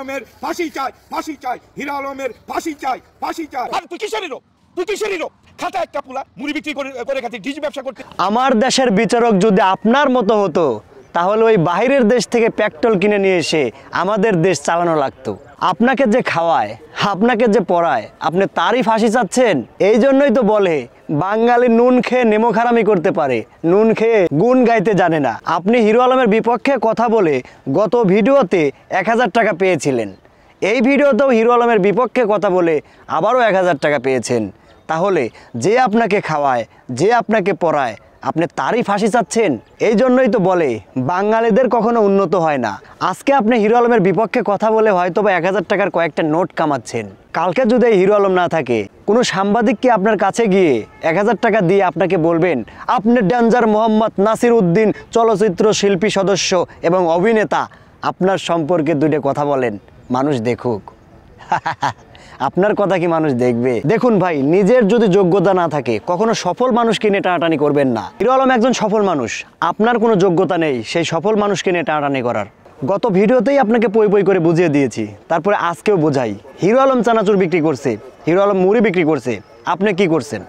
আলমের ফাঁসি চাই, ফাঁসি চাই, হিরো আলমের ফাঁসি চাই, ফাঁসি চাই। আর তুই কিসের হিরো? তুই কিসের হিরো? খাতা একটা পুলা মুড়ি বিক্রি করে খাতি ডিজি ব্যবসা করতে। আমার দেশের বিচারক যদি আপনার মতো হতো তাহলে ওই বাইরের দেশ থেকে পেট্রোল কিনে নিয়ে এসে আমাদের দেশ চালানো লাগতো। আপনাকে যে খাওয়ায়, আপনাকে যে পড়ায়, আপনি তারই ফাঁসি চাচ্ছেন। এই জন্যই তো বলে বাঙালি নুন খেয়ে নেমোখারামি করতে পারে, নুন খেয়ে গুণ গাইতে জানে না। আপনি হিরো আলমের বিপক্ষে কথা বলে গত ভিডিওতে 1000 টাকা পেয়েছিলেন, এই ভিডিওতেও হিরো আলমের বিপক্ষে কথা বলে আবারও 1000 টাকা পেয়েছেন। তাহলে যে আপনাকে খাওয়ায়, যে আপনাকে পড়ায়, আপনি তারই ফাঁসি চাচ্ছেন। এই জন্যই তো বলে বাঙালিদের কখনো উন্নত হয় না। আজকে আপনি হিরো আলমের বিপক্ষে কথা বলে হয়তো বা 1000 টাকার কয়েকটা নোট কামাচ্ছেন। কালকে যদি এই হিরো আলম না থাকে, কোনো সাংবাদিক কি আপনার কাছে গিয়ে 1000 টাকা দিয়ে আপনাকে বলবেন আপনি ডেঞ্জার মোহাম্মদ নাসির উদ্দিন চলচ্চিত্র শিল্পী সদস্য এবং অভিনেতা, আপনার সম্পর্কে দুটো কথা বলেন, মানুষ দেখুক? আপনার কথা কি মানুষ দেখবে? দেখুন ভাই, নিজের যদি যোগ্যতা না থাকে কখনো সফল মানুষকে নিয়ে টানাটানি করবেন না। হিরো আলম একজন সফল মানুষ, আপনার কোনো যোগ্যতা নেই সেই সফল মানুষকে নিয়ে টানাটানি করার। গত ভিডিওতেই আপনাকে পই পই করে বুঝিয়ে দিয়েছি, তারপরে আজকেও বোঝাই। হিরো আলম চানাচুর বিক্রি করছে, হিরো আলম মুড়ি বিক্রি করছে, আপনি কি করছেন?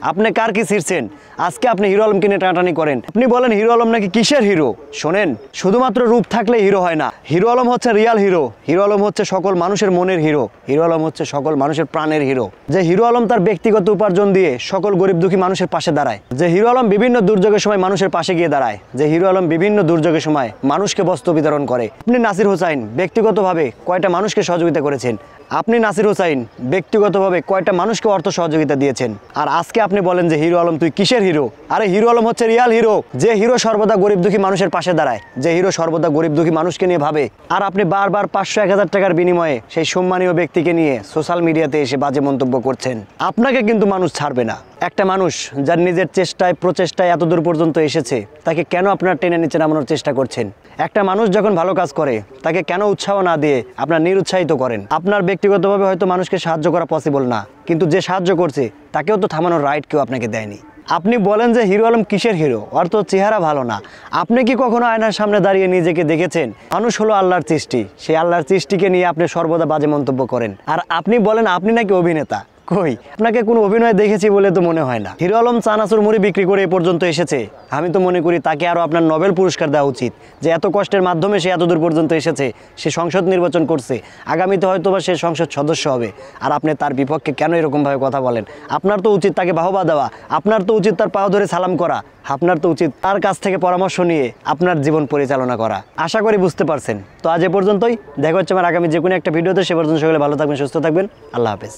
আপনি কার কি ছিঁড়ছেন? আজকে আপনি হিরো আলমকে নিয়ে টানাটানি করেন। আপনি বলেন হিরো আলম নাকি কিসের হিরো? শোনেন, শুধুমাত্র রূপ থাকলে হিরো হয় না। হিরো আলম হচ্ছে রিয়াল হিরো। হিরো আলম হচ্ছে সকল মানুষের মনের হিরো। হিরো আলম হচ্ছে সকল মানুষের প্রাণের হিরো। যে হিরো আলম তার ব্যক্তিগত উপার্জন দিয়ে সকল গরিব দুঃখী মানুষের পাশে দাঁড়ায়। যে হিরো আলম বিভিন্ন দুর্যোগের সময় মানুষের পাশে গিয়ে দাঁড়ায়। যে হিরো আলম বিভিন্ন দুর্যোগের সময় মানুষকে বস্ত্র বিতরণ করে। আপনি নাসির হোসাইন ব্যক্তিগতভাবে কয়টা মানুষকে সহযোগিতা করেছেন? আপনি নাসির হোসাইন ব্যক্তিগতভাবে কয়টা মানুষকে অর্থ সহযোগিতা দিয়েছেন? আর আজকে আপনি বলেন যে হিরো আলম তুই কিসের হিরো? আরে হিরো আলম হচ্ছে রিয়াল হিরো। যে হিরো সর্বদা গরিব দুঃখী মানুষের পাশে দাঁড়ায়, যে হিরো সর্বদা গরিব দুঃখী মানুষকে নিয়ে ভাবে। আর আপনি বারবার 500-1000 টাকার বিনিময়ে সেই সম্মানীয় ব্যক্তিকে নিয়ে সোশ্যাল মিডিয়াতে এসে বাজে মন্তব্য করছেন। আপনাকে কিন্তু মানুষ ছাড়বে না। একটা মানুষ যার নিজের চেষ্টায় প্রচেষ্টায় এতদূর পর্যন্ত এসেছে, তাকে কেন আপনার টেনে নিচে নামানোর চেষ্টা করছেন? একটা মানুষ যখন ভালো কাজ করে তাকে কেন উৎসাহ না দিয়ে আপনার নিরুৎসাহিত করেন? আপনার ব্যক্তিগতভাবে হয়তো মানুষকে সাহায্য করা পসিবল না, কিন্তু যে সাহায্য করছে তাকেও তো থামানোর রাইট কেউ আপনাকে দেয়নি। আপনি বলেন যে হিরো আলম কিসের হিরো? ওর তো চেহারা ভালো না। আপনি কি কখনো আয়নার সামনে দাঁড়িয়ে নিজেকে দেখেছেন? মানুষ হলো আল্লাহর সৃষ্টি, সেই আল্লাহর সৃষ্টিকে নিয়ে আপনি সর্বদা বাজে মন্তব্য করেন। আর আপনি বলেন আপনি নাকি অভিনেতা। কই, আপনাকে কোনো অভিনয় দেখেছি বলে তো মনে হয় না। হিরো আলম চানাচুর মুড়ি বিক্রি করে এ পর্যন্ত এসেছে। আমি তো মনে করি তাকে আরও আপনার নোবেল পুরস্কার দেওয়া উচিত, যে এত কষ্টের মাধ্যমে সে এতদূর পর্যন্ত এসেছে। সে সংসদ নির্বাচন করছে, আগামীতে হয়তো বা সে সংসদ সদস্য হবে, আর আপনি তার বিপক্ষে কেন এরকমভাবে কথা বলেন? আপনার তো উচিত তাকে বাহবা দেওয়া, আপনার তো উচিত তার পাও ধরে সালাম করা, আপনার তো উচিত তার কাছ থেকে পরামর্শ নিয়ে আপনার জীবন পরিচালনা করা। আশা করি বুঝতে পারছেন। তো আজ এ পর্যন্তই, দেখা হচ্ছে আমার আগামী যে কোনো একটা ভিডিওতে। সে পর্যন্ত সকলে ভালো থাকবেন, সুস্থ থাকবেন। আল্লাহ হাফেজ।